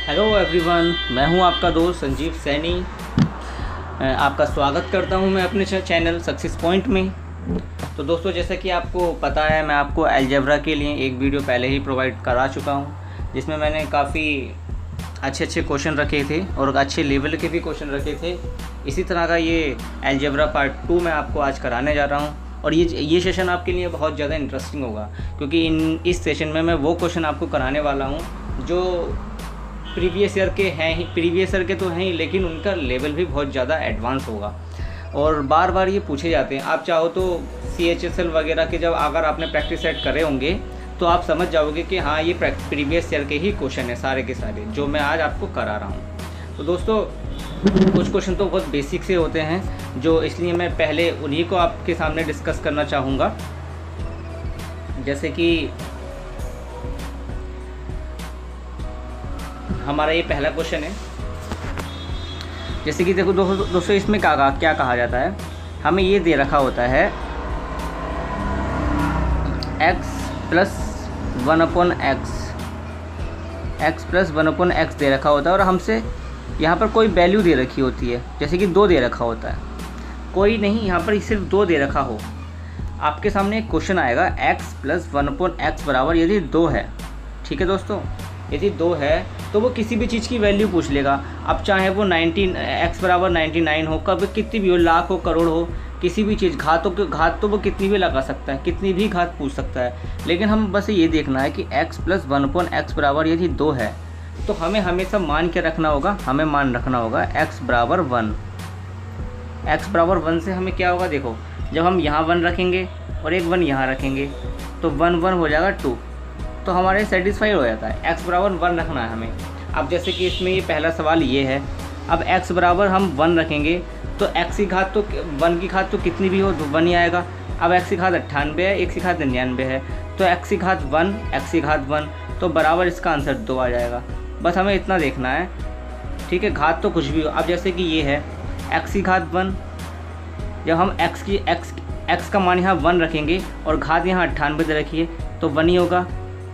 Hello everyone, मैं हूं आपका दोस्त संजीव सैनी। आपका स्वागत करता हूं मैं अपने चैनल सक्सेस पॉइंट में। तो दोस्तों, जैसा कि आपको पता है, मैं आपको अलजेब्रा के लिए एक वीडियो पहले ही प्रोवाइड करा चुका हूं, जिसमें मैंने काफ़ी अच्छे क्वेश्चन रखे थे और अच्छे लेवल के भी क्वेश्चन रखे थे। इसी तरह का ये अलजेब्रा पार्ट 2 मैं आपको आज कराने जा रहा हूँ। और ये सेशन आपके लिए बहुत ज़्यादा इंटरेस्टिंग होगा, क्योंकि इस सेशन में मैं वो क्वेश्चन आपको कराने वाला हूँ जो प्रीवियस ईयर के हैं ही, प्रीवियस ईयर के तो हैं ही, लेकिन उनका लेवल भी बहुत ज़्यादा एडवांस होगा और बार बार ये पूछे जाते हैं। आप चाहो तो CHSL वगैरह के जब अगर आपने प्रैक्टिस सेट करे होंगे तो आप समझ जाओगे कि हाँ, ये प्रीवियस ईयर के ही क्वेश्चन है सारे के सारे जो मैं आज आपको करा रहा हूँ। तो दोस्तों, कुछ क्वेश्चन तो बहुत बेसिक से होते हैं, जो इसलिए मैं पहले उन्हीं को आपके सामने डिस्कस करना चाहूँगा। जैसे कि हमारा ये पहला क्वेश्चन है। जैसे कि देखो दोस्तों, इसमें क्या कहा जाता है, हमें ये दे रखा होता है x plus 1/x, x plus 1/x दे रखा होता है और हमसे यहाँ पर कोई वैल्यू दे रखी होती है, जैसे कि 2 दे रखा होता है। कोई नहीं, यहाँ पर सिर्फ 2 दे रखा हो, आपके सामने एक क्वेश्चन आएगा x प्लस 1/x बराबर यदि 2 है। ठीक है दोस्तों, यदि 2 है तो वो किसी भी चीज़ की वैल्यू पूछ लेगा। अब चाहे वो 19 x बराबर 99 हो, कब कितनी भी हो, लाख हो, करोड़ हो, किसी भी चीज़ घात तो वो कितनी भी लगा सकता है, कितनी भी घात पूछ सकता है। लेकिन हम बस ये देखना है कि x प्लस 1/x बराबर यदि 2 है तो हमें हमेशा मान के रखना होगा, हमें मान रखना होगा x बराबर 1। x बराबर 1 से हमें क्या होगा, देखो जब हम यहाँ 1 रखेंगे और एक 1 यहाँ रखेंगे तो 1 हो जाएगा 2, तो हमारे सेटिस्फाइड हो जाता है। x बराबर 1 रखना है हमें। अब जैसे कि इसमें ये पहला सवाल ये है, अब x बराबर हम 1 रखेंगे तो x की घात तो 1 की घात तो कितनी भी हो तो 1 ही आएगा। अब x की घात 98 है, x की घात 99 है, तो x की घात 1, x की घात 1, तो बराबर इसका आंसर 2 आ जाएगा। बस हमें इतना देखना है, ठीक है। घात तो कुछ भी हो, अब जैसे कि ये है x की घात 1, जब हम x का मान यहाँ 1 रखेंगे और घात यहाँ 98 दे रखी है तो 1 ही होगा।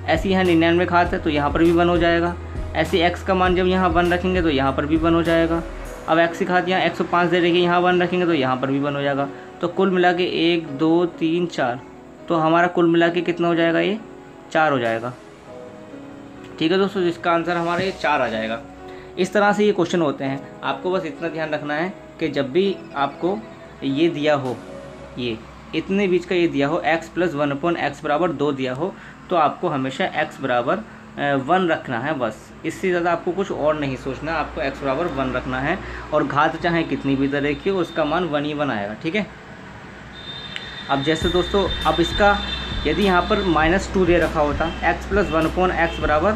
ऐसी यहाँ 99 घात है तो यहाँ पर भी 1 हो जाएगा। ऐसे x का मान जब यहाँ 1 रखेंगे तो यहाँ पर भी 1 हो जाएगा। अब x की घात यहाँ 105 दे रखी है, यहाँ 1 रखेंगे तो यहाँ पर भी 1 हो जाएगा। तो कुल मिला के 1 2 3 4, तो हमारा कुल मिला के कितना हो जाएगा, ये 4 हो जाएगा। ठीक है दोस्तों, जिसका आंसर हमारा ये 4 आ जाएगा। इस तरह से ये क्वेश्चन होते हैं। आपको बस इतना ध्यान रखना है कि जब भी आपको ये दिया हो, ये इतने बीच का ये दिया हो, x प्लस 1/x बराबर 2 दिया हो, तो आपको हमेशा x बराबर 1 रखना है। बस इससे ज़्यादा आपको कुछ और नहीं सोचना, आपको x बराबर 1 रखना है और घात चाहे कितनी भी तरह की हो, उसका मान 1 ही 1 आएगा। ठीक है। अब जैसे दोस्तों, अब इसका यदि यहाँ पर -2 दे रखा होता, x प्लस 1/x बराबर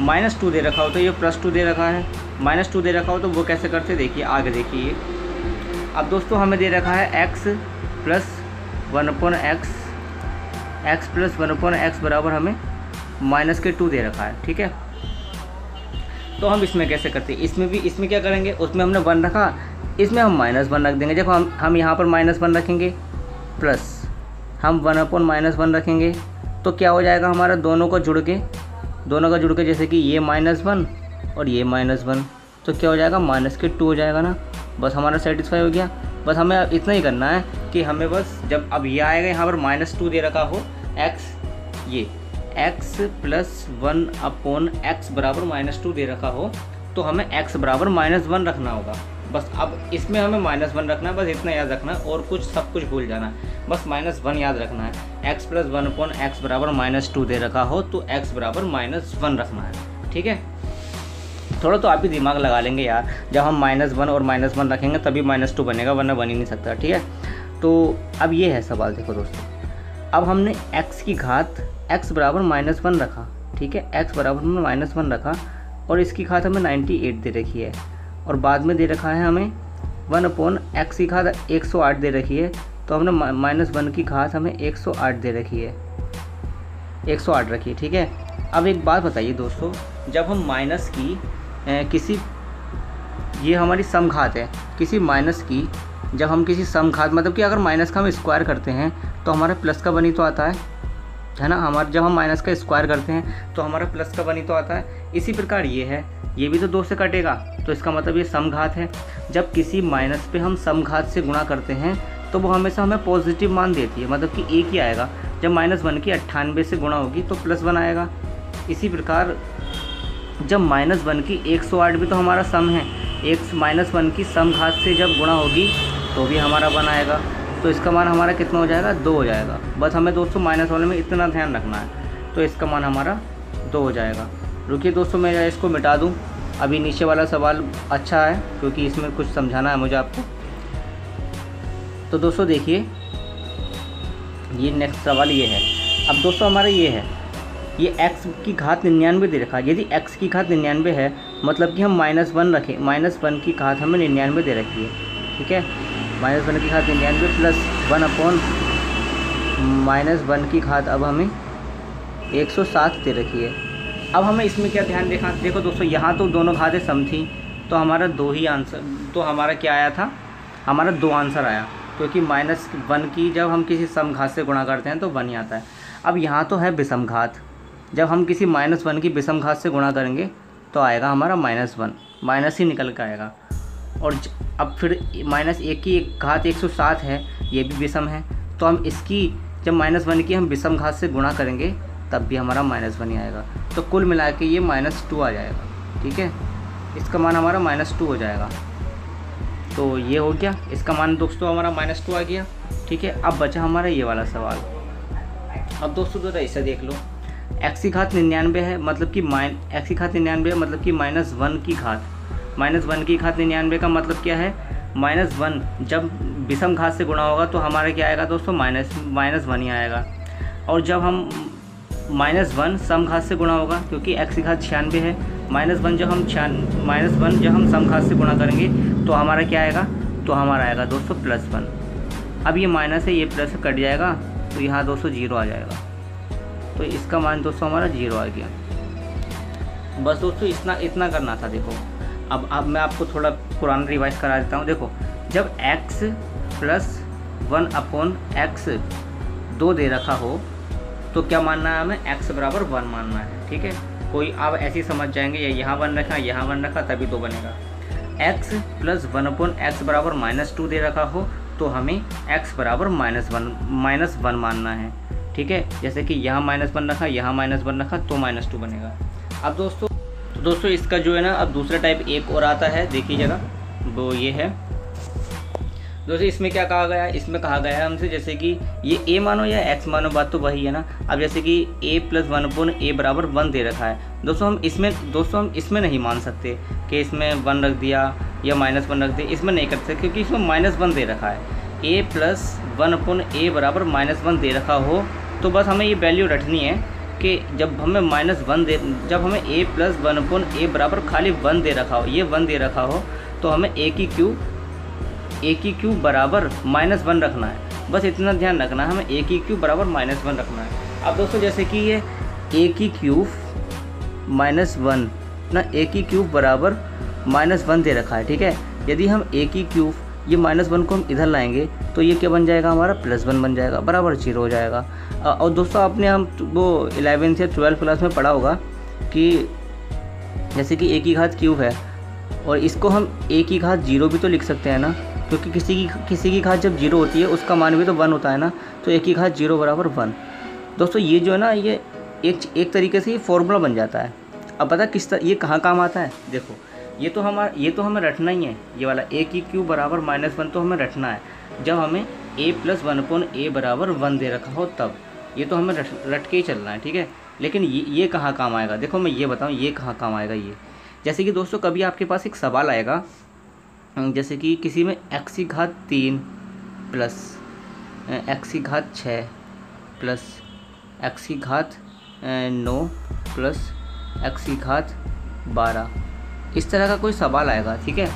-2 दे रखा होता, ये +2 दे रखा है, -2 दे रखा हो, तो वो कैसे करते देखिए, आगे देखिए। अब दोस्तों, हमें दे रखा है x प्लस 1/x बराबर हमें -2 दे रखा है। ठीक है, तो हम इसमें कैसे करते हैं, इसमें क्या करेंगे, उसमें हमने 1 रखा, इसमें हम -1 रख देंगे। जब हम यहाँ पर -1 रखेंगे प्लस हम 1/-1 रखेंगे तो क्या हो जाएगा, हमारा दोनों का जुड़ के जैसे कि ये -1 और ये -1, तो क्या हो जाएगा, -2 हो जाएगा ना। बस हमारा सेटिस्फाई हो गया। बस हमें इतना ही करना है कि हमें बस जब अब ये आएगा, यहाँ पर -2 दे रखा हो, ये x प्लस 1/x बराबर -2 दे रखा हो, तो हमें x बराबर -1 रखना होगा। बस अब इसमें हमें -1 रखना है, बस इतना याद रखना है, और कुछ सब कुछ भूल जाना है, बस -1 याद रखना है। x प्लस 1/x बराबर -2 दे रखा हो तो x बराबर -1 रखना है। ठीक है, थोड़ा तो आप ही दिमाग लगा लेंगे यार, जब हम -1 और -1 रखेंगे तभी -2 बनेगा, वरना बन ही नहीं सकता। ठीक है, तो अब ये है सवाल। देखो दोस्तों, अब हमने x की घात x बराबर -1 रखा, ठीक है, x बराबर में -1 रखा और इसकी घात हमें 98 दे रखी है और बाद में दे रखा है हमें 1/x की घात 108 दे रखी है, तो हमने -1 की घात हमें 108 दे रखी है, 108 रखी है। ठीक है, अब एक बात बताइए दोस्तों, जब हम माइनस की किसी, ये हमारी सम घात है, किसी माइनस की जब हम किसी सम घात, मतलब कि अगर माइनस का हम स्क्वायर करते हैं तो हमारे प्लस का 1 ही तो आता है। है ना। हमारा जब हम माइनस का स्क्वायर करते हैं तो हमारा प्लस का 1 ही तो आता है। इसी प्रकार ये है, ये भी तो 2 से कटेगा, तो इसका मतलब ये समघात है। जब किसी माइनस पे हम समघात से गुणा करते हैं तो वो हमेशा हमें पॉजिटिव मान देती है, मतलब कि एक ही आएगा। जब -1 की 98 से गुणा होगी तो +1 आएगा। इसी प्रकार जब -1 की 108 भी तो हमारा सम है, -1 की समघात से जब गुणा होगी तो भी हमारा 1 आएगा। तो इसका मान हमारा कितना हो जाएगा, 2 हो जाएगा। बस हमें दोस्तों माइनस वाले में इतना ध्यान रखना है, तो इसका मान हमारा 2 हो जाएगा। रुकिए दोस्तों, मैं इसको मिटा दूँ। अभी नीचे वाला सवाल अच्छा है क्योंकि इसमें कुछ समझाना है मुझे आपको। तो दोस्तों देखिए, ये नेक्स्ट सवाल ये है। अब दोस्तों हमारा ये है, ये x की घात 99 दे रखा है। यदि x की घात 99 है, मतलब कि हम -1 रखें, -1 की घात हमें 99 दे रखी है, ठीक है। -1 की घात 99 प्लस 1/-1 की घात अब हमें 107 दे रखी है। अब हमें इसमें क्या ध्यान देखा, देखो दोस्तों, यहाँ तो दोनों घातें सम थी, तो हमारा 2 ही आंसर, तो हमारा क्या आया था, हमारा 2 आंसर आया, क्योंकि -1 की जब हम किसी समघात से गुणा करते हैं तो 1 ही आता है। अब यहाँ तो है विषमघात, जब हम किसी -1 की विषमघात से गुणा करेंगे तो आएगा हमारा -1, माइनस ही निकल कर आएगा। और अब फिर -1 की घात 107 है, ये भी विषम है, तो हम इसकी जब -1 की हम विषमघात से गुणा करेंगे तब भी हमारा -1 ही आएगा। तो कुल मिला के ये -2 आ जाएगा, ठीक है। इसका मान हमारा -2 हो जाएगा। तो ये हो गया, इसका मान दोस्तों हमारा -2 आ गया, ठीक है। अब बचा हमारा ये वाला सवाल। अब दोस्तों जरा इसे देख लो, x की घात 99 है, मतलब कि x की घात 99 है, मतलब कि -1 की घात, -1 की घात 99 का मतलब क्या है, -1 जब विषम घात से गुणा होगा तो हमारा क्या आएगा दोस्तों, -1 ही आएगा। और जब हम -1 सम घात से गुणा होगा, क्योंकि x की घात 96 है, -1 जब हम सम घात से गुणा करेंगे तो हमारा क्या आएगा, तो हमारा आएगा दोस्तों +1। अब ये माइनस है, ये प्लस कट जाएगा, तो यहाँ दोस्तों 0 आ जाएगा। तो इसका मान दोस्तों हमारा 0 आ गया। बस दोस्तों इतना करना था। देखो अब मैं आपको थोड़ा पुराना रिवाइज करा देता हूँ। देखो, जब x + 1/x 2 दे रखा हो तो क्या मानना है हमें, x बराबर 1 मानना है, ठीक है। कोई आप ऐसे ही समझ जाएंगे, यहाँ 1 रखा, यहाँ 1 रखा, तभी 2 बनेगा। x + 1/x बराबर -2 दे रखा हो तो हमें x बराबर -1 मानना है, ठीक है। जैसे कि यहाँ -1 रखा, यहाँ -1 रखा, तो -2 बनेगा। अब दोस्तों इसका जो है ना, अब दूसरा टाइप एक और आता है, देखिए जरा, वो ये है दोस्तों। इसमें क्या कहा गया है, इसमें कहा गया है हमसे, जैसे कि ये a मानो या x मानो, बात तो वही है ना। अब जैसे कि a + 1/a बराबर 1 दे रखा है दोस्तों, हम इसमें नहीं मान सकते कि इसमें 1 रख दिया या -1 रख दिया, इसमें नहीं कर सकते, क्योंकि इसमें -1 दे रखा है। a + 1/a बराबर -1 दे रखा हो तो बस हमें ये वैल्यू रखनी है कि जब हमें a + 1/a बराबर खाली 1 दे रखा हो, ये 1 दे रखा हो, तो हमें a की क्यूब बराबर -1 रखना है। बस इतना ध्यान रखना है, हमें a की क्यूब बराबर -1 रखना है। अब दोस्तों जैसे कि ये a की क्यूब -1 ना, a की क्यूब बराबर -1 दे रखा है, ठीक है। यदि हम a की क्यूब, ये -1 को हम इधर लाएंगे तो ये क्या बन जाएगा, हमारा +1 बन जाएगा, बराबर 0 हो जाएगा। और दोस्तों आपने हम वो 11th या 12th क्लास में पढ़ा होगा कि जैसे कि a की घात क्यूब है और इसको हम a की घात 0 भी तो लिख सकते हैं ना, क्योंकि किसी की घात जब 0 होती है उसका मान भी तो 1 होता है ना, तो a की घात 0 बराबर 1। दोस्तों ये जो है ना, ये एक तरीके से ये फॉर्मूला बन जाता है। अब पता ये कहाँ काम आता है, देखो ये तो हमें रटना ही है, ये वाला a की क्यूब बराबर -1 तो हमें रटना है जब हमें a + 1/a बराबर 1 दे रखा हो, तब ये तो हमें रट के ही चलना है, ठीक है। लेकिन ये कहाँ काम आएगा, देखो मैं ये बताऊँ ये कहाँ काम आएगा। ये जैसे कि दोस्तों कभी आपके पास एक सवाल आएगा, जैसे कि किसी में x की घात 3 प्लस x की घात 6 प्लस x की घात 9 प्लस x की घात 12, इस तरह का कोई सवाल आएगा, ठीक है।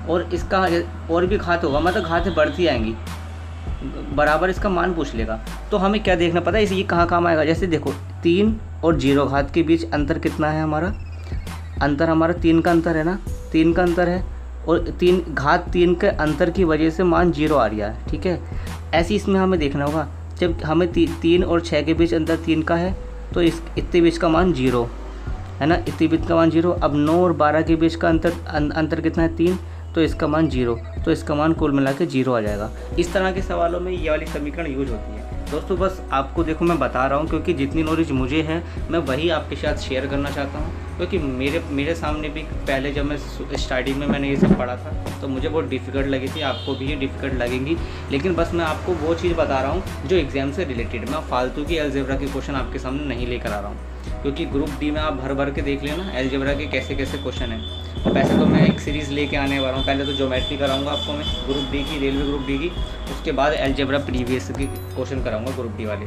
और इसका और भी घात होगा, मतलब घातें बढ़ती आएंगी, बराबर इसका मान पूछ लेगा। तो हमें क्या देखना पता है, ये कहाँ काम आएगा। जैसे देखो 3 और 0 घात के बीच अंतर कितना है, हमारा अंतर 3 का अंतर है ना, 3 का अंतर है, और 3 के अंतर की वजह से मान 0 आ रहा है, ठीक है। ऐसे इसमें हमें देखना होगा जब हमें 3 और 6 के बीच अंतर 3 का है तो इस इतने बीच का मान 0 है ना, इतने बीच का मान 0। अब 9 और 12 के बीच का अंतर कितना है 3, तो इसका मान 0, तो इसका मान कुल मिला के 0 आ जाएगा। इस तरह के सवालों में ये वाली समीकरण यूज होती है दोस्तों। बस आपको देखो मैं बता रहा हूँ क्योंकि जितनी नॉलेज मुझे है मैं वही आपके साथ शेयर करना चाहता हूँ, क्योंकि मेरे सामने भी पहले जब मैं स्टार्टिंग में मैंने ये सब पढ़ा था तो मुझे बहुत डिफ़िकल्ट लगी थी, आपको भी ये डिफ़िकल्ट लगेंगी। लेकिन बस मैं आपको वो चीज़ बता रहा हूँ जो एग्ज़ाम से रिलेटेड, मैं फालतू की अलजेब्रा के क्वेश्चन आपके सामने नहीं लेकर आ रहा हूँ, क्योंकि ग्रुप डी में आप भर के देख लेना अलजेब्रा के कैसे कैसे क्वेश्चन हैं। वैसे तो मैं एक सीरीज़ लेके आने वाला हूँ, पहले तो ज्योमेट्री कराऊंगा आपको मैं ग्रुप डी की, रेलवे ग्रुप डी की, उसके बाद अलजेब्रा प्रीवियस की क्वेश्चन कराऊंगा ग्रुप डी वाले।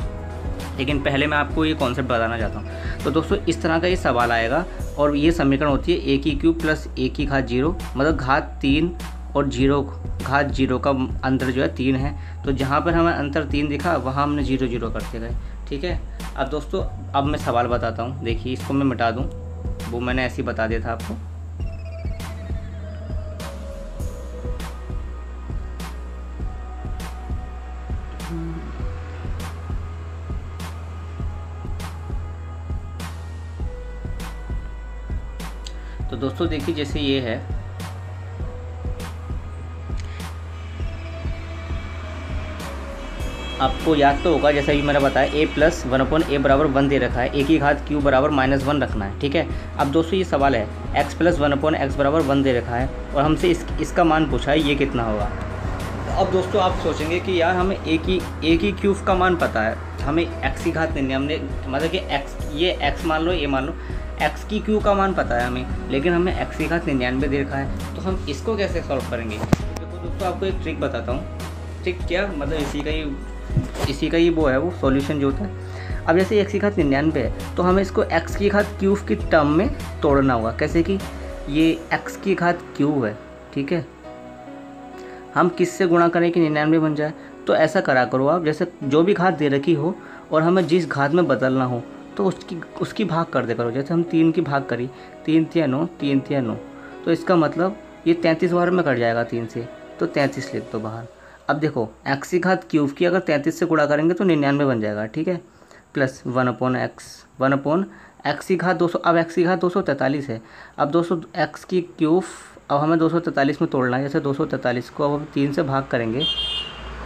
लेकिन पहले मैं आपको ये कॉन्सेप्ट बताना चाहता हूँ। तो दोस्तों इस तरह का ये सवाल आएगा और ये समीकरण होती है a की क्यूब प्लस a की घात 0, मतलब घात 3 और 0 घात 0 का अंतर जो है 3 है। तो जहाँ पर हमें अंतर 3 दिखा वहाँ हमने 0 0 करते गए, ठीक है। अब दोस्तों अब मैं सवाल बताता हूँ, देखिए इसको मैं मिटा दूँ, वो मैंने ऐसे ही बता दिया था आपको। तो दोस्तों देखिए जैसे ये है, आपको याद तो होगा जैसा भी मैंने बताया a प्लस 1/a बराबर 1 दे रखा है, a की घात q बराबर -1 रखना है, ठीक है। अब दोस्तों ये सवाल है x प्लस 1/x बराबर 1 दे रखा है और हमसे इसका मान पूछा है, ये कितना होगा। अब दोस्तों आप सोचेंगे कि यार हमें a की क्यूब का मान पता है, हमें x की घात 99, मतलब कि ये x मान लो, ये मान लो x की क्यू का मान पता है हमें, लेकिन हमें x की घात 99 दे रखा है, तो हम इसको कैसे सॉल्व करेंगे। तो दोस्तों आपको एक ट्रिक बताता हूँ, ठीक, क्या मतलब इसी का ही वो है, वो सॉल्यूशन जो होता है। अब जैसे x की घात 99 है तो हमें इसको x की घात क्यूब की टर्म में तोड़ना होगा, कैसे कि ये x की घात क्यूब है, ठीक है, हम किससे गुणा करें कि 99 बन जाए। तो ऐसा करा करो आप, जैसे जो भी घात दे रखी हो और हमें जिस घात में बदलना हो तो उसकी भाग कर दे करो। जैसे हम 3 की भाग करी, 3 3 9, 3 3 9, तो इसका मतलब ये 33 बार में कट जाएगा 3 से, तो 33 लिख दो बाहर। अब देखो x की घात क्यूब की अगर 33 से गुणा करेंगे तो 99 बन जाएगा, ठीक है, प्लस 1/x की घात 200। अब x की घात 243 है। अब दोस्तों x की क्यूब अब हमें 243 में तोड़ना है, जैसे 243 को अब हम 3 से भाग करेंगे,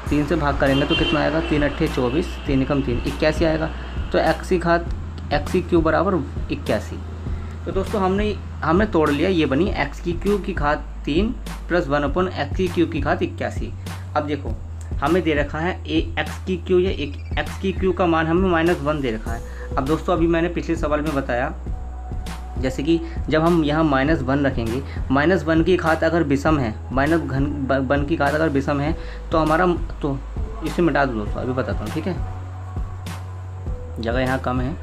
3 से भाग करेंगे तो कितना आएगा, 3 8 24, 3 कम 3 81 आएगा। तो x की क्यूब बराबर 81। तो दोस्तों हमने तोड़ लिया, ये बनी x की क्यूब की घात 3 प्लस 1/x की क्यूब की घात 81। अब देखो हमें दे रखा है x की क्यू या x की क्यू का मान हमें -1 दे रखा है। अब दोस्तों अभी मैंने पिछले सवाल में बताया जैसे कि जब हम यहाँ -1 रखेंगे, -1 की घात अगर विषम है, -1 की घात अगर विषम है तो हमारा, तो इसे मिटा दो दोस्तों, अभी बताता हूँ, ठीक है, जगह यहाँ कम है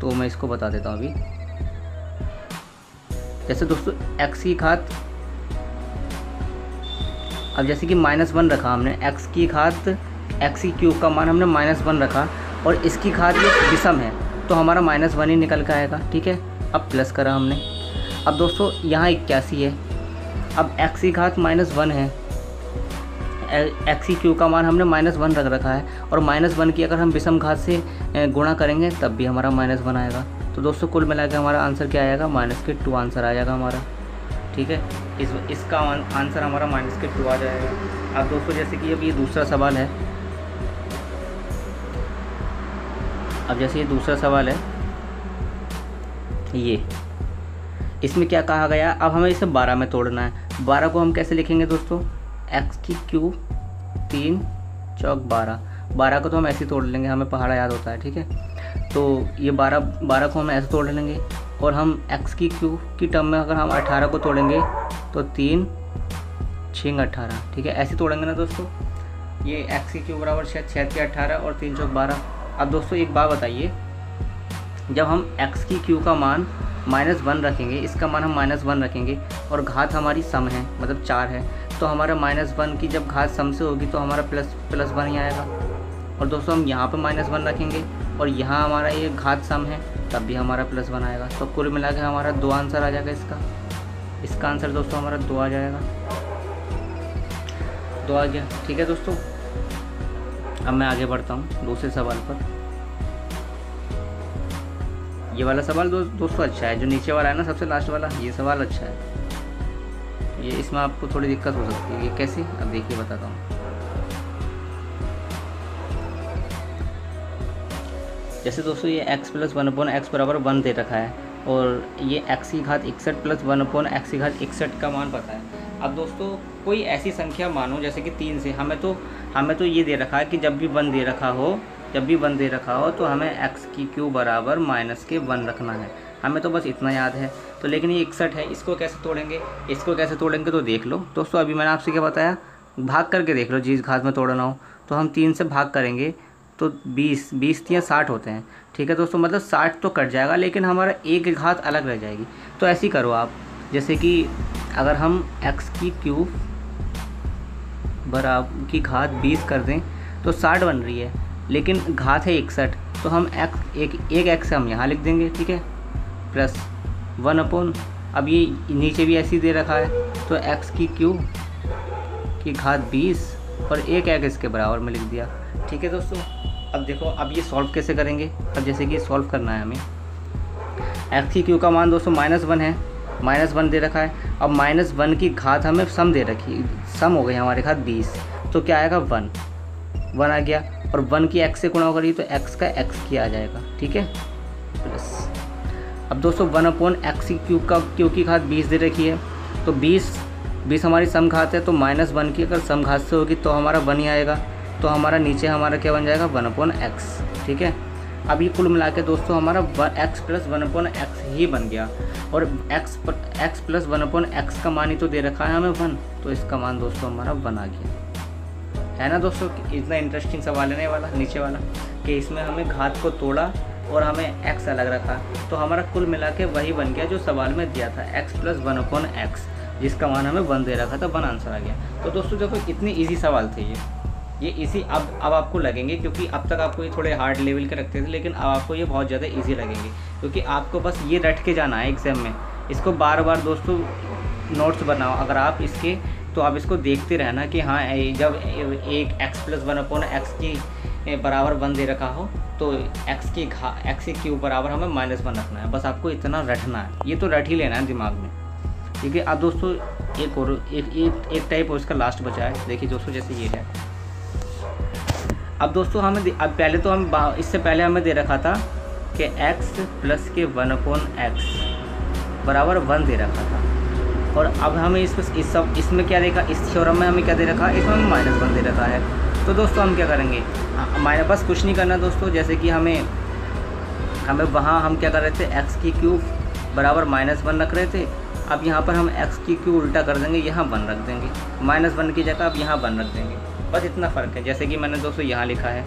तो मैं इसको बता देता हूँ अभी। जैसे दोस्तों x की घात, अब जैसे कि -1 रखा हमने, x की घात x की क्यूब का मान हमने -1 रखा और इसकी घात ये विषम है तो हमारा -1 ही निकल के आएगा, ठीक है। अब प्लस करा हमने। अब दोस्तों यहाँ 81 है, अब x की घात -1 है, x की क्यू का मान हमने -1 रख रखा है और -1 की अगर हम विषम घात से गुणा करेंगे तब भी हमारा -1 आएगा। तो दोस्तों कुल मिला के हमारा आंसर क्या आएगा, -2 आंसर आ जाएगा हमारा, ठीक है। इसका आंसर हमारा -2 आ जाएगा। अब दोस्तों जैसे कि अब ये दूसरा सवाल है, अब जैसे ये दूसरा सवाल है, ये इसमें क्या कहा गया, अब हमें इसे 12 में तोड़ना है। 12 को हम कैसे लिखेंगे दोस्तों, x की क्यूब 3 चौक 12 को तो हम ऐसे ही तोड़ लेंगे, हमें पहाड़ा याद होता है, ठीक है। तो ये 12 को हम ऐसे तोड़ लेंगे और हम x की क्यूब की टर्म में अगर हम 18 को तोड़ेंगे तो 3 6 18, ठीक है, ऐसे तोड़ेंगे ना दोस्तों। ये x की क्यूब बराबर 6 6 18 और 3 चौक 12। अब दोस्तों एक बात बताइए, जब हम x की क्यू का मान -1 रखेंगे, इसका मान हम -1 रखेंगे और घात हमारी सम है, मतलब 4 है, तो हमारा -1 की जब घात सम से होगी तो हमारा प्लस 1 ही आएगा। और दोस्तों हम यहाँ पर -1 रखेंगे और यहाँ हमारा ये घात सम है तब भी हमारा +1 आएगा। तो कुल मिला के हमारा 2 आंसर आ जाएगा इसका आंसर दोस्तों हमारा 2 आ जाएगा, 2 आ गया, ठीक है दोस्तों। अब मैं आगे बढ़ता हूँ दूसरे सवाल पर। ये वाला सवाल दोस्तों अच्छा है, जो नीचे वाला है ना सबसे लास्ट वाला, ये सवाल अच्छा है। ये इसमें आपको थोड़ी दिक्कत हो सकती है, ये कैसे, अब देखिए बताता हूँ। जैसे दोस्तों ये x प्लस 1/x बराबर 1 दे रखा है और ये x की घात 61 प्लस 1/x की घात 61 का मान पता है। अब दोस्तों कोई ऐसी संख्या मानो जैसे कि 3 से, हमें तो ये दे रखा है कि जब भी 1 दे रखा हो तो हमें x की क्यू बराबर -1 रखना है। हमें तो बस इतना याद है। तो लेकिन ये 61 है, इसको कैसे तोड़ेंगे तो देख लो दोस्तों, अभी मैंने आपसे क्या बताया, भाग करके देख लो, जिस घात में तोड़ना हो। तो हम 3 से भाग करेंगे तो 20 या 60 होते हैं। ठीक है दोस्तों, मतलब 60 तो कट जाएगा लेकिन हमारा एक घात अलग रह जाएगी। तो ऐसे ही करो आप, जैसे कि अगर हम x की क्यूब बराबर की घात 20 कर दें तो 60 बन रही है, लेकिन घात है 61, तो हम एक x हम यहाँ लिख देंगे, ठीक है, प्लस 1/, अब ये नीचे भी ऐसे ही दे रखा है, तो x की क्यूब की घात 20 और एक इसके बराबर में लिख दिया। ठीक है दोस्तों, अब देखो अब ये सॉल्व कैसे करेंगे। अब जैसे कि सॉल्व करना है हमें, x की क्यू का मान दोस्तों -1 है, -1 दे रखा है। अब -1 की घात हमें सम दे रखी, सम हो गई हमारे घात 20, तो क्या आएगा 1 आ गया, और 1 की x से गुणा करिए तो x का x की आ जाएगा, ठीक है, प्लस। अब दोस्तों 1/x की क्यू की घात 20 दे रखी है, तो 20 हमारी सम घात है, तो -1 की अगर सम घात से होगी तो हमारा 1 ही आएगा, तो हमारा नीचे हमारा क्या बन जाएगा 1/x, ठीक है। अब ये कुल मिला के दोस्तों हमारा x प्लस 1/x ही बन गया, और x प्लस 1/x का मान ही तो दे रखा है हमें 1, तो इसका मान दोस्तों हमारा 1 आ गया। है ना दोस्तों, इतना इंटरेस्टिंग सवाल है ना ये वाला नीचे वाला, कि इसमें हमें घात को तोड़ा और हमें x अलग रखा, तो हमारा कुल मिला के वही बन गया जो सवाल में दिया था, x प्लस 1/x, जिसका मान हमें 1 दे रखा था, 1 आंसर आ गया। तो दोस्तों देखो कितने ईजी सवाल थे ये इजी अब आपको लगेंगे, क्योंकि अब तक आपको ये थोड़े हार्ड लेवल के रखते थे, लेकिन अब आपको ये बहुत ज़्यादा इजी लगेंगे, क्योंकि आपको बस ये रट के जाना है एग्ज़ाम में। इसको बार बार दोस्तों नोट्स बनाओ अगर आप इसके, तो आप इसको देखते रहना कि हाँ जब एक x प्लस 1/x की बराबर 1 दे रखा हो तो x की क्यू बराबर हमें -1 रखना है, बस आपको इतना रटना है, ये तो रट ही लेना है दिमाग में, ठीक है। अब दोस्तों एक टाइप और इसका लास्ट बचा है, देखिए दोस्तों जैसे ये है। अब दोस्तों इससे पहले हमें दे रखा था कि x प्लस के 1/x बराबर 1 दे रखा था, और अब हमें इसमें क्या देखा, इस थ्योरम में हमें क्या दे रखा है, इसमें हमें -1 दे रखा है। तो दोस्तों हम क्या करेंगे, बस कुछ नहीं करना दोस्तों, जैसे कि हमें वहाँ हम क्या कर रहे थे, x की क्यूब बराबर -1 रख रहे थे, अब यहाँ पर हम x की क्यूब उल्टा कर देंगे, यहाँ 1 रख देंगे, -1 की जगह अब यहाँ 1 रख देंगे, बस इतना फ़र्क है। जैसे कि मैंने दोस्तों यहाँ लिखा है,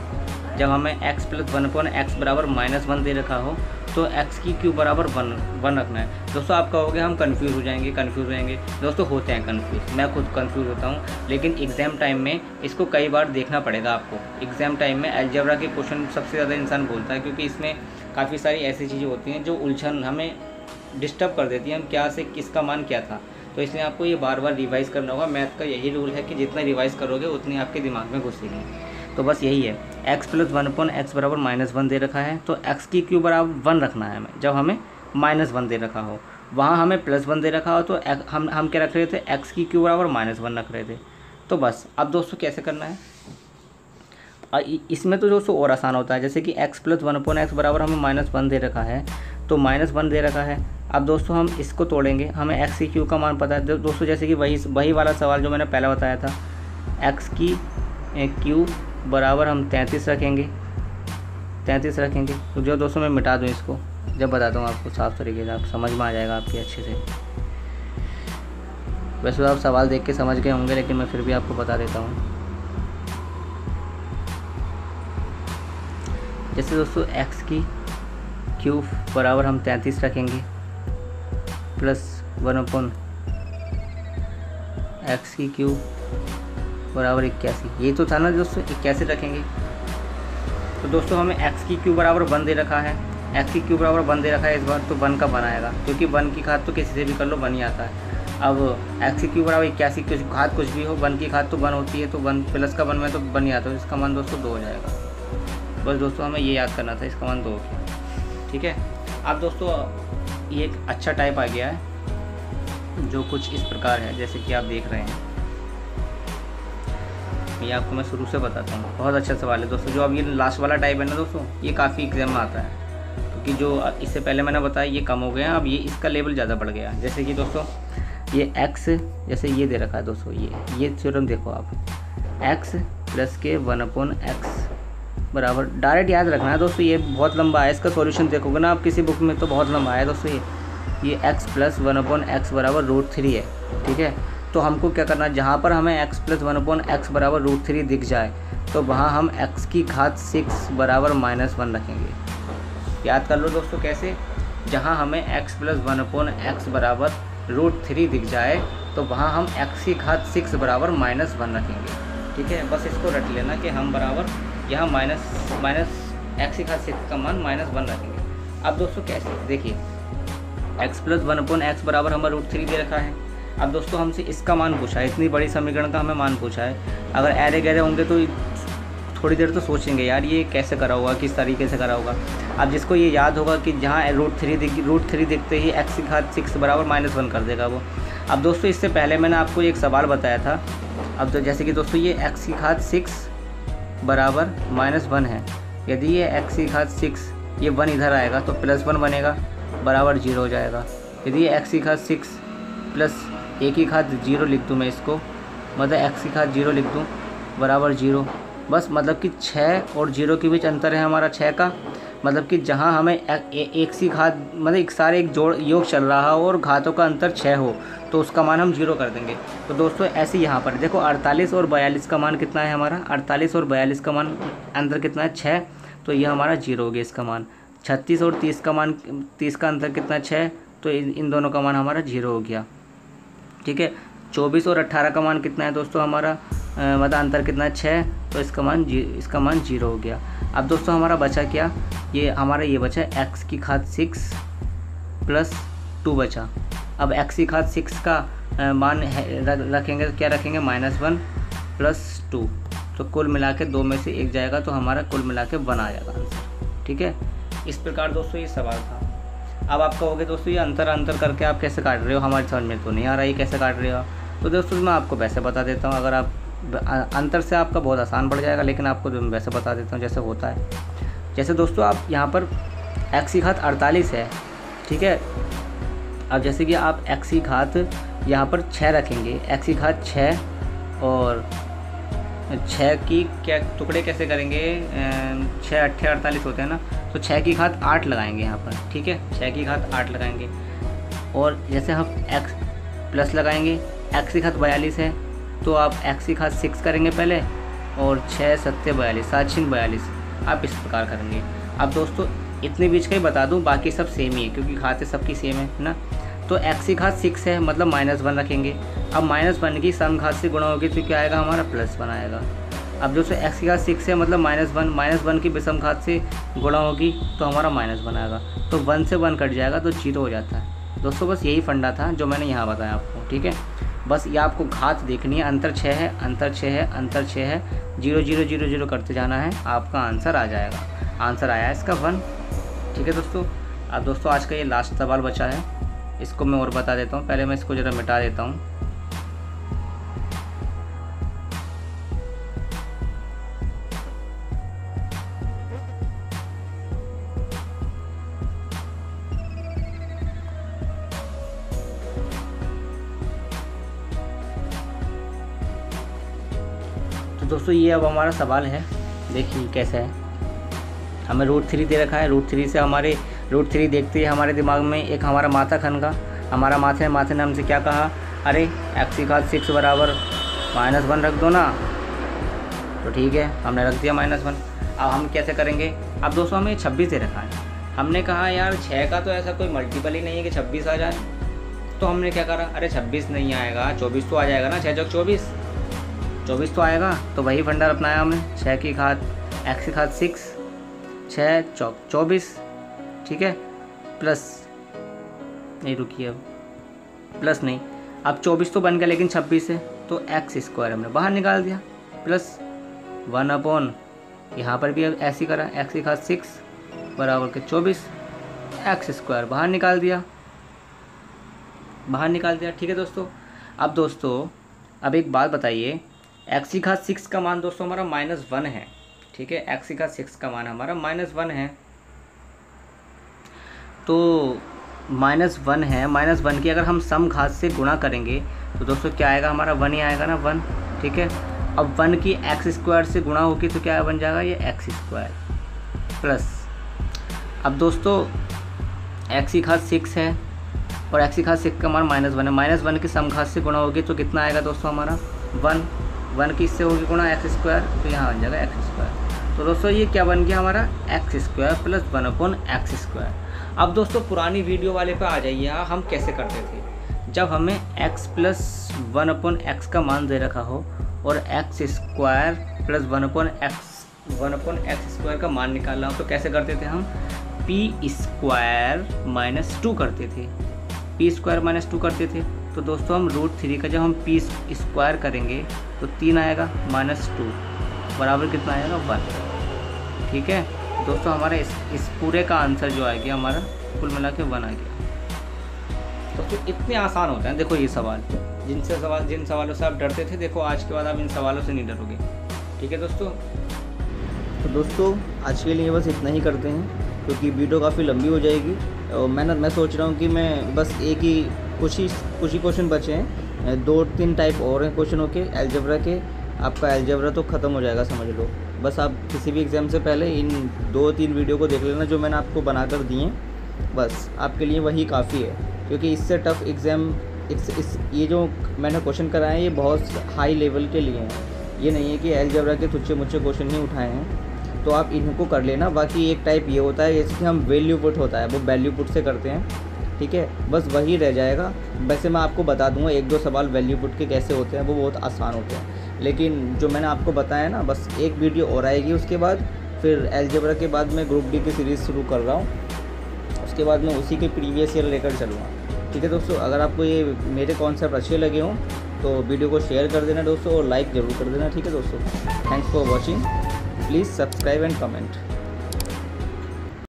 जब हमें x प्लस 1/x बराबर -1 दे रखा हो तो x की क्यू बराबर 1 रखना है। दोस्तों आप कहोगे हम कंफ्यूज हो जाएंगे, दोस्तों होते हैं कंफ्यूज, मैं खुद कंफ्यूज होता हूँ, लेकिन एग्ज़ाम टाइम में इसको कई बार देखना पड़ेगा आपको। एग्ज़ाम टाइम में अलजेब्रा के क्वेश्चन सबसे ज़्यादा इंसान बोलता है, क्योंकि इसमें काफ़ी सारी ऐसी चीज़ें होती हैं जो उलझन हमें डिस्टर्ब कर देती हैं, हम क्या से किसका मान क्या था, तो इसलिए आपको ये बार बार रिवाइज़ करना होगा। मैथ का यही रूल है कि जितना रिवाइज़ करोगे उतनी आपके दिमाग में घुसेगी, तो बस यही है। x प्लस 1/x बराबर -1 दे रखा है, तो x की क्यू बराबर 1 रखना है हमें, जब हमें -1 दे रखा हो, वहाँ हमें +1 दे रखा हो तो हम क्या रख रहे थे, x की क्यू बराबर -1 रख रहे थे। तो बस अब दोस्तों कैसे करना है, इसमें तो दोस्तों और आसान होता है, जैसे कि x प्लस 1/x बराबर हमें -1 दे रखा है, तो -1 दे रखा है। अब दोस्तों हम इसको तोड़ेंगे, हमें x की क्यू का मान पता है दोस्तों, जैसे कि वही वाला सवाल जो मैंने पहले बताया था, x की क्यू बराबर हम 33 रखेंगे, तो जो दोस्तों मैं मिटा दूँ इसको, जब बताता हूँ आपको साफ़ तरीके से, आप समझ में आ जाएगा आपके अच्छे से। वैसे तो आप सवाल देख के समझ गए होंगे, लेकिन मैं फिर भी आपको बता देता हूँ। जैसे दोस्तों x की क्यूब बराबर हम 33 रखेंगे, प्लस 1/x की क्यूब बराबर 81, ये तो था ना दोस्तों, 81 रखेंगे। तो दोस्तों हमें x की क्यूब बराबर 1 दे रखा है, x की क्यूब बराबर 1 दे रखा है इस बार, तो 1 का 1 आएगा, क्योंकि 1 की घात तो किसी से भी कर लो 1 ही आता है। अब x की क्यूब बराबर 81, कुछ घात कुछ भी हो, 1 की घात तो 1 होती है, तो 1 प्लस का 1 में तो 1 ही आता है, इसका मान दोस्तों 2 हो जाएगा। बस दोस्तों हमें ये याद करना था, इसका मान 2 हो गया। ठीक है, अब दोस्तों ये एक अच्छा टाइप आ गया है जो कुछ इस प्रकार है, जैसे कि आप देख रहे हैं। ये आपको मैं शुरू से बताता हूँ, बहुत अच्छा सवाल है दोस्तों। जो अब ये लास्ट वाला टाइप है ना दोस्तों, ये काफ़ी एग्जाम में आता है, क्योंकि जो इससे पहले मैंने बताया ये कम हो गया, अब ये इसका लेवल ज़्यादा बढ़ गया। जैसे कि दोस्तों ये x, जैसे ये दे रखा है दोस्तों, ये थ्योरम देखो आप, x प्लस के 1/x बराबर, डायरेक्ट याद रखना है दोस्तों, ये बहुत लंबा है, इसका सॉल्यूशन देखोगे ना आप किसी बुक में तो बहुत लंबा है दोस्तों। ये x प्लस 1/x बराबर √3 है। ठीक है, तो हमको क्या करना है, जहाँ पर हमें x प्लस 1/x बराबर √3 दिख जाए तो वहाँ हम x की घात 6 बराबर -1 रखेंगे। याद कर लो दोस्तों कैसे, जहाँ हमें x प्लस 1/x बराबर √3 दिख जाए तो वहाँ हम x की घात 6 बराबर -1 रखेंगे। ठीक है, बस इसको रट लेना कि हम बराबर यहाँ माइनस x की घात 6 का मान -1 रखेंगे। अब दोस्तों कैसे, देखिए x प्लस 1/x बराबर हमें √3 दे रखा है। अब दोस्तों हमसे इसका मान पूछा है, इतनी बड़ी समीकरण का हमें मान पूछा है। अगर ऐरे गहरे होंगे तो थोड़ी देर तो सोचेंगे यार ये कैसे करा होगा, किस तरीके से करा होगा। अब जिसको ये याद होगा कि जहाँ √3 दिखते ही x की घात 6 बराबर -1 कर देगा वो। अब दोस्तों इससे पहले मैंने आपको एक सवाल बताया था। अब तो जैसे कि दोस्तों ये x की घात 6 बराबर -1 है, यदि ये x की घात 6 ये 1 इधर आएगा तो +1 बनेगा, बराबर 0 हो जाएगा। यदि ये x की घात 6 प्लस a की घात 0 लिख दूँ मैं इसको, मतलब x की घात 0 लिख दूँ बराबर 0। बस मतलब कि 6 और 0 के बीच अंतर है हमारा 6 का, मतलब कि जहाँ हमें एक सी घात मतलब एक सारे एक जोड़ योग चल रहा हो और घातों का अंतर 6 हो तो उसका मान हम 0 कर देंगे। तो दोस्तों ऐसे यहाँ पर देखो 48 और 42 का मान कितना है हमारा, 48 और 42 का मान अंतर कितना है 6, तो ये हमारा 0 हो गया इसका मान। 36 और 30 का मान, 30 का अंतर कितना है 6, तो इन दोनों का मान हमारा 0 हो गया। ठीक है, 24 और 18 का मान कितना है दोस्तों हमारा, मतलब अंतर कितना है 6, तो इसका मान 0 हो गया। अब दोस्तों हमारा बचा क्या, ये हमारा ये बचा x की घात 6 प्लस 2 बचा। अब x की घात 6 का मान रखेंगे तो क्या रखेंगे, -1 प्लस 2, तो कुल मिला के 2 में से 1 जाएगा तो हमारा कुल मिला के 1 आ जाएगा आंसर। ठीक है, इस प्रकार दोस्तों ये सवाल था। अब आप कहोगे दोस्तों ये अंतर करके आप कैसे काट रहे हो, हमारी समझ में तो नहीं आ रहा है कैसे काट रहे हो। तो दोस्तों मैं आपको वैसे बता देता हूँ, अगर आप अंतर से आपका बहुत आसान पड़ जाएगा, लेकिन आपको वैसे बता देता हूँ जैसे होता है। जैसे दोस्तों आप यहाँ पर x की घात 48 है, ठीक है। अब जैसे कि आप x की घात यहाँ पर 6 रखेंगे, x की घात 6 और 6 की क्या टुकड़े कैसे करेंगे, 6 8 48 होते हैं ना, तो 6 की घात 8 लगाएंगे यहाँ पर। ठीक है, 6 की घात 8 लगाएंगे और जैसे हम x प्लस लगाएंगे, x की घात 42 है तो आप x की घात 6 करेंगे पहले और 6 7 42, 7 6 42, आप इस प्रकार करेंगे। अब दोस्तों इतने बीच का ही बता दूं, बाकी सब सेम ही है क्योंकि घातें सबकी सेम है ना। तो x की घात 6 है मतलब -1 रखेंगे। अब -1 की सम घात से गुणा होगी तो क्या आएगा हमारा +1 आएगा। अब दोस्तों x की घात 6 है मतलब -1 की विषम घात से गुणा होगी तो हमारा -1 आएगा, तो 1 से 1 कट जाएगा तो 0 हो जाता है। दोस्तों बस यही फंडा था जो मैंने यहाँ बताया आपको। ठीक है, बस ये आपको घात देखनी है, अंतर 6 है, अंतर 6 है, अंतर 6 है, 0 0 0 0 करते जाना है, आपका आंसर आ जाएगा। आंसर आया इसका 1। ठीक है दोस्तों, अब दोस्तों आज का ये लास्ट सवाल बचा है, इसको मैं और बता देता हूँ। पहले मैं इसको ज़रा मिटा देता हूँ। तो दोस्तों ये अब हमारा सवाल है, देखिए कैसा है। हमें √3 दे रखा है, √3 से हमारे √3 देखते ही हमारे दिमाग में एक हमारा माथा खनका, हमारा माथे ने हमसे क्या कहा, अरे x की घात 6 बराबर -1 रख दो ना। तो ठीक है, हमने रख दिया -1। अब हम कैसे करेंगे, अब दोस्तों हमें 26 दे रखा है, हमने कहा यार 6 का तो ऐसा कोई मल्टीपल ही नहीं है कि 26 आ जाए। तो हमने क्या करा, अरे 26 नहीं आएगा, 24 तो आ जाएगा ना, 6 चौक 24 तो आएगा। तो वही फंडा अपनाया हमने, 6 की घात x की घात 6, 6 चौक 24, ठीक है, प्लस नहीं, रुकिए अब प्लस नहीं, अब 24 तो बन गया लेकिन 26 है, तो एक्स स्क्वायर हमने बाहर निकाल दिया, प्लस 1 अपॉन यहाँ पर भी ऐसे ही करा, एक्स की घात 6 बराबर के 24, एक्स स्क्वायर बाहर निकाल दिया, ठीक है दोस्तों। अब दोस्तों अब एक बात बताइए, एक्स की घात 6 का मान दोस्तों हमारा -1 है, ठीक है, एक्स की घात 6 का मान हमारा -1 है, तो -1 है, -1 की अगर हम सम घात से गुणा करेंगे तो दोस्तों क्या आएगा, हमारा 1 ही आएगा ना, 1, ठीक है। अब 1 की एक्स स्क्वायर से गुणा होगी तो क्या बन जाएगा, ये एक्स स्क्वायर प्लस, अब दोस्तों एक्स की घात 6 है और एक्स की घात 6 का मान -1 है, -1 की सम घात से गुणा होगी तो कितना आएगा दोस्तों हमारा 1 की इससे होगी गुणा एक्स स्क्वायर, तो यहाँ बन जाएगा एक्स स्क्वायर। तो दोस्तों ये क्या बन गया हमारा, x square plus 1 upon x square. अब दोस्तों पुरानी वीडियो वाले पे आ जाइए, हम कैसे करते थे, जब हमें x प्लस 1 अपॉन एक्स का मान दे रखा हो और x square plus 1 upon x square का मान निकालना हो तो कैसे करते थे हम, पी स्क्वायर माइनस 2 करते थे, पी स्क्वायर माइनस 2 करते थे। तो दोस्तों हम √3 का जब हम पी स्क्वायर करेंगे तो 3 आएगा, -2 बराबर कितना आएगा 1, ठीक है दोस्तों। हमारा इस पूरे का आंसर जो आ गया हमारा कुल मिला के 1 आ गया। तो फिर इतने आसान होते हैं देखो ये सवाल, जिन सवालों से आप डरते थे, देखो आज के बाद आप इन सवालों से नहीं डरोगे, ठीक है दोस्तों। तो दोस्तों आज के लिए बस इतना ही करते हैं क्योंकि वीडियो काफ़ी लंबी हो जाएगी और मैं सोच रहा हूँ कि मैं बस कुछ ही क्वेश्चन बचे हैं, 2-3 टाइप और हैं क्वेश्चनों के अलजेब्रा के, आपका अलजेब्रा तो ख़त्म हो जाएगा समझ लो। बस आप किसी भी एग्ज़ाम से पहले इन 2-3 वीडियो को देख लेना जो मैंने आपको बनाकर दिए, बस आपके लिए वही काफ़ी है, क्योंकि इससे टफ एग्ज़ाम ये जो मैंने क्वेश्चन कराए हैं ये बहुत हाई लेवल के लिए हैं, ये नहीं है कि अलजेब्रा के तुच्छे मुच्छे क्वेश्चन ही उठाए हैं, तो आप इनको कर लेना। बाकी एक टाइप ये होता है जैसे कि हम वैल्यू पुट होता है वो वैल्यू पुट से करते हैं, ठीक है, बस वही रह जाएगा। वैसे मैं आपको बता दूंगा 1-2 सवाल वैल्यू पुट के कैसे होते हैं, वो बहुत आसान होते हैं, लेकिन जो मैंने आपको बताया ना, बस एक वीडियो और आएगी उसके बाद, फिर अलजेब्रा के बाद मैं ग्रुप डी की सीरीज़ शुरू कर रहा हूँ, उसके बाद मैं उसी के प्रीवियस ईयर लेकर चलूँगा, ठीक है दोस्तों। अगर आपको ये मेरे कॉन्सेप्ट अच्छे लगे हों तो वीडियो को शेयर कर देना दोस्तों और लाइक ज़रूर कर देना, ठीक है दोस्तों। Thanks for watching, please subscribe and comment.